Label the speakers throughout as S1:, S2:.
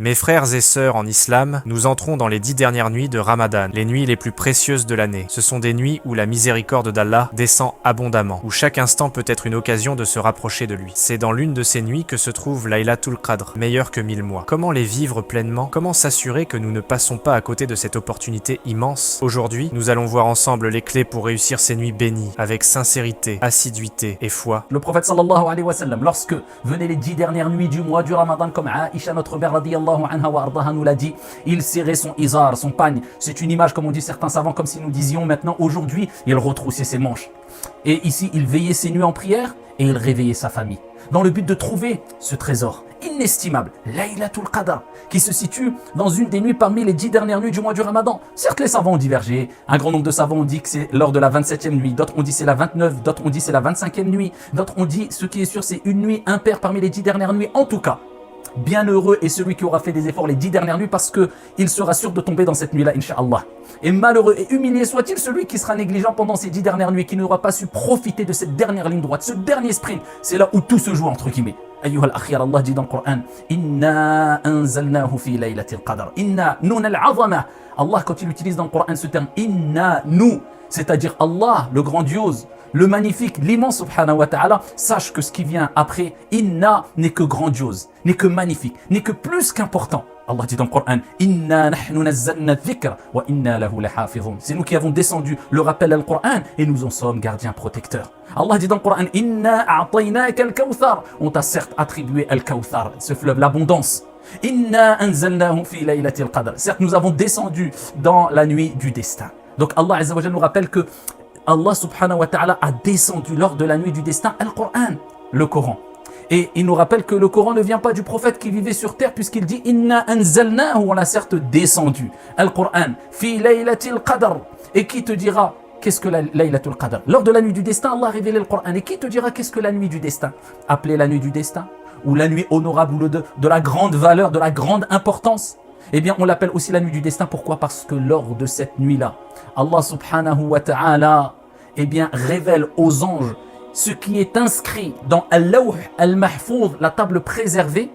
S1: Mes frères et sœurs en islam, nous entrons dans les 10 dernières nuits de Ramadan, les nuits les plus précieuses de l'année. Ce sont des nuits où la miséricorde d'Allah descend abondamment, où chaque instant peut être une occasion de se rapprocher de lui. C'est dans l'une de ces nuits que se trouve Laylatul Qadr, meilleure que 1000 mois. Comment les vivre pleinement? Comment s'assurer que nous ne passons pas à côté de cette opportunité immense? Aujourd'hui, nous allons voir ensemble les clés pour réussir ces nuits bénies, avec sincérité, assiduité et foi.
S2: Le prophète sallallahu alayhi wa sallam, lorsque venaient les 10 dernières nuits du mois du Ramadan, comme Aïcha, notre mère radiyallahu anha wa ardaha nous l'a dit, il serrait son izar, son pagne. C'est une image, comme on dit certains savants, comme si nous disions maintenant, aujourd'hui, il retroussait ses manches. Et ici, il veillait ses nuits en prière et il réveillait sa famille, dans le but de trouver ce trésor inestimable, Laylatul Qadr, qui se situe dans une des nuits parmi les 10 dernières nuits du mois du Ramadan. Certes, les savants ont divergé. Un grand nombre de savants ont dit que c'est lors de la 27e nuit, d'autres ont dit c'est la 29, d'autres ont dit c'est la 25e nuit, d'autres ont dit ce qui est sûr c'est une nuit impaire parmi les 10 dernières nuits. En tout cas, bienheureux est celui qui aura fait des efforts les 10 dernières nuits parce qu'il sera sûr de tomber dans cette nuit-là, Inch'Allah. Et malheureux et humilié soit-il celui qui sera négligent pendant ces 10 dernières nuits, qui n'aura pas su profiter de cette dernière ligne droite, ce dernier sprint. C'est là où tout se joue, entre guillemets. Ayyuha al-akhir, Allah dit dans le Coran, Inna anzalnahu fi laylatil qadr. Inna, nun al-azama. Allah, quand il utilise dans le Coran ce terme, Inna, nous, c'est-à-dire Allah, le grandiose, le magnifique, l'immense subhanahu wa ta'ala, sache que ce qui vient après, Inna n'est que grandiose, n'est que magnifique, n'est que plus qu'important. Allah dit dans le Coran, Inna nahnu nazzalna dhikra wa inna lahu lahafizun. C'est nous qui avons descendu le rappel al Coran et nous en sommes gardiens protecteurs. Allah dit dans le Coran, Inna a'taynaka al-kawthar. On t'a certes attribué al-kawthar, ce fleuve, l'abondance. Inna anzalnahu fi laylatil qadr. Certes, nous avons descendu dans la nuit du destin. Donc Allah Azza wa Jalla nous rappelle que Allah subhanahu wa ta'ala a descendu lors de la nuit du destin al-Qur'an, le Coran. Et il nous rappelle que le Coran ne vient pas du prophète qui vivait sur terre puisqu'il dit Inna anzalnahu, on l'a certes descendu. Al-Qur'an, fi laylatil qadr. Et qui te dira qu'est-ce que la laylatul qadr? Lors de la nuit du destin, Allah a révélé le Coran. Et qui te dira qu'est-ce que la nuit du destin? Appelée la nuit du destin, ou la nuit honorable, ou de la grande valeur, de la grande importance. Eh bien, on l'appelle aussi la nuit du destin. Pourquoi? Parce que lors de cette nuit-là, Allah subhanahu wa ta'ala, eh bien, révèle aux anges ce qui est inscrit dans Al-Lawh Al-Mahfouz, la table préservée,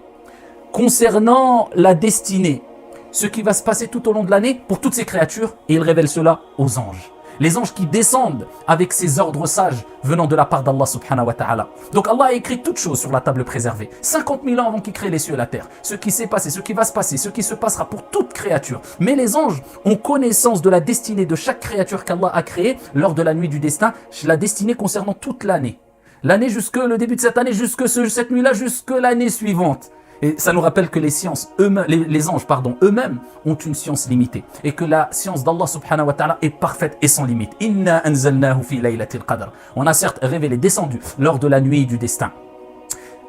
S2: concernant la destinée, ce qui va se passer tout au long de l'année pour toutes ces créatures, et il révèle cela aux anges. Les anges qui descendent avec ces ordres sages venant de la part d'Allah subhanahu wa ta'ala. Donc Allah a écrit toutes choses sur la table préservée. 50 000 ans avant qu'il crée les cieux et la terre. Ce qui s'est passé, ce qui va se passer, ce qui se passera pour toute créature. Mais les anges ont connaissance de la destinée de chaque créature qu'Allah a créée lors de la nuit du destin. La destinée concernant toute l'année. L'année jusque le début de cette année, jusque cette nuit-là, jusque l'année suivante. Et ça nous rappelle que les sciences les anges eux-mêmes ont une science limitée et que la science d'Allah subhanahu wa ta'ala est parfaite et sans limite. Inna anzalnahu fi laylatil qadr. On a certes révélé, descendu lors de la nuit du destin.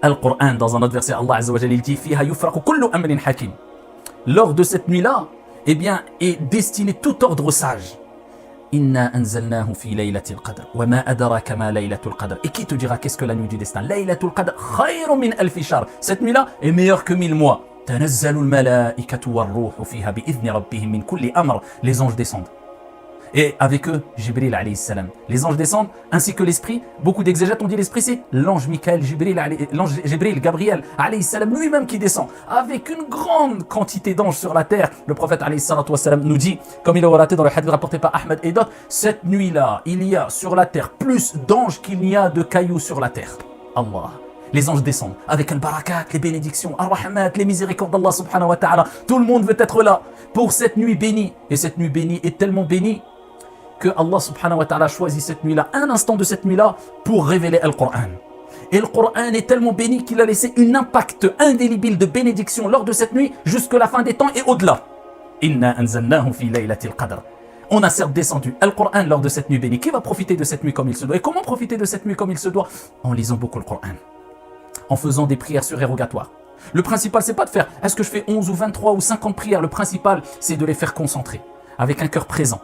S2: Al-Qur'an, dans un autre verset, Allah Azza wa Jalla dit fiha yufraqu kullu amrin hakim. Lors de cette nuit-là, eh bien, est destiné tout ordre sage. Inna anzalnahu fi laylatil qadr wa ma adraka ma laylatul qadr. Et qui te dira qu'est-ce que la nuit du destin? Laylatul qadr khayrun min alfi shahr. Cette nuit-là est meilleure que 1000 mois. Tanazzalul malaikatu war ruhu fiha bi idhni rabbihim min kulli amr. Les anges descendent. Et avec eux, Jibril alayhi salam. Les anges descendent, ainsi que l'esprit. Beaucoup d'exégètes ont dit l'esprit, c'est l'ange Michael, l'ange Jibril, Gabriel alayhi salam, lui-même qui descend. Avec une grande quantité d'anges sur la terre. Le prophète alayhi salatu wa salam nous dit, comme il est relaté dans le hadith rapporté par Ahmed et d'autres, cette nuit-là, il y a sur la terre plus d'anges qu'il n'y a de cailloux sur la terre. Allah. Les anges descendent avec al-barakat, les bénédictions, ar-rahmat, les miséricordes d'Allah subhanahu wa ta'ala. Tout le monde veut être là pour cette nuit bénie. Et cette nuit bénie est tellement bénie que Allah subhanahu wa ta'ala choisit cette nuit-là, un instant de cette nuit-là, pour révéler Al-Qur'an. Et le Qur'an est tellement béni qu'il a laissé un impact indélébile de bénédiction lors de cette nuit, jusqu'à la fin des temps et au-delà. Inna anzalnahu fi laylatil qadr. On a certes descendu Al-Qur'an lors de cette nuit bénie. Qui va profiter de cette nuit comme il se doit? Et comment profiter de cette nuit comme il se doit? En lisant beaucoup le Qur'an. En faisant des prières surérogatoires. Le principal, c'est pas de faire, est-ce que je fais 11 ou 23 ou 50 prières? Le principal, c'est de les faire concentrer, avec un cœur présent.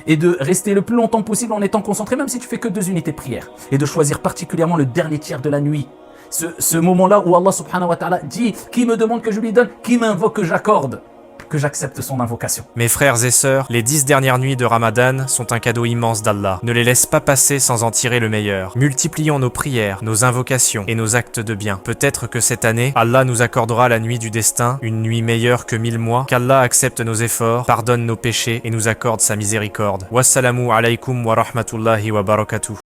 S2: Et de rester le plus longtemps possible en étant concentré, même si tu fais que 2 unités de prière. Et de choisir particulièrement le dernier tiers de la nuit. Ce moment-là où Allah subhanahu wa ta'ala dit, qui me demande que je lui donne, qui m'invoque que j'accorde. que j'accepte son invocation.
S1: Mes frères et sœurs, les 10 dernières nuits de Ramadan sont un cadeau immense d'Allah. Ne les laisse pas passer sans en tirer le meilleur. Multiplions nos prières, nos invocations et nos actes de bien. Peut-être que cette année, Allah nous accordera la nuit du destin, une nuit meilleure que 1000 mois, qu'Allah accepte nos efforts, pardonne nos péchés et nous accorde sa miséricorde. Wassalamu alaykum wa rahmatullahi wa barakatuh.